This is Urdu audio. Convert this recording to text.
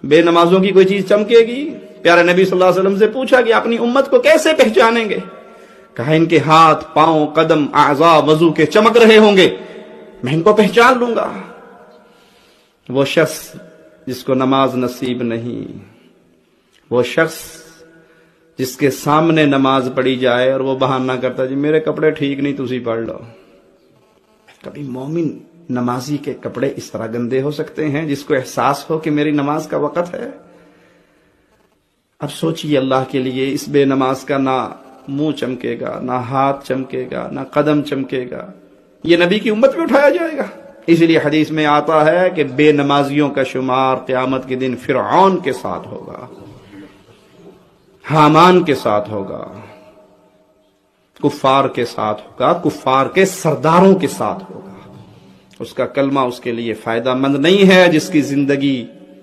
بے نمازوں کی کوئی چیز چمکے گی؟ پیارے نبی صلی اللہ علیہ وسلم سے پوچھا کہ اپنی امت کو کیسے پہچانیں گے؟ کہا ان کے ہاتھ، پاؤں، قدم، اعضاء وضو کے چمک رہے ہوں گے، میں ان کو پہچان لوں گا۔ وہ شخص جس کو نماز نصیب نہیں، وہ شخص جس کے سامنے نماز پڑھی جائے اور وہ بہانہ کرتا جی میرے کپڑے ٹھیک نہیں تسی پڑھ لو۔ کبھی مومن نمازی کے کپڑے اس طرح گندے ہو سکتے ہیں جس کو احساس ہو کہ میری نماز کا وقت ہے؟ اب سوچئے اللہ کے لیے، اس بے نماز کا نہ منہ چمکے گا، نہ ہاتھ چمکے گا، نہ قدم چمکے گا، یہ نبی کی امت میں اٹھایا جائے گا۔ اس لیے حدیث میں آتا ہے کہ بے نمازیوں کا شمار قیامت کے دن فرعون کے ساتھ ہوگا، حامان کے ساتھ ہوگا، کفار کے ساتھ ہوگا، کفار کے سرداروں کے ساتھ ہوگا۔ اس کا کلمہ اس کے لیے فائدہ مند نہیں ہے جس کی زندگی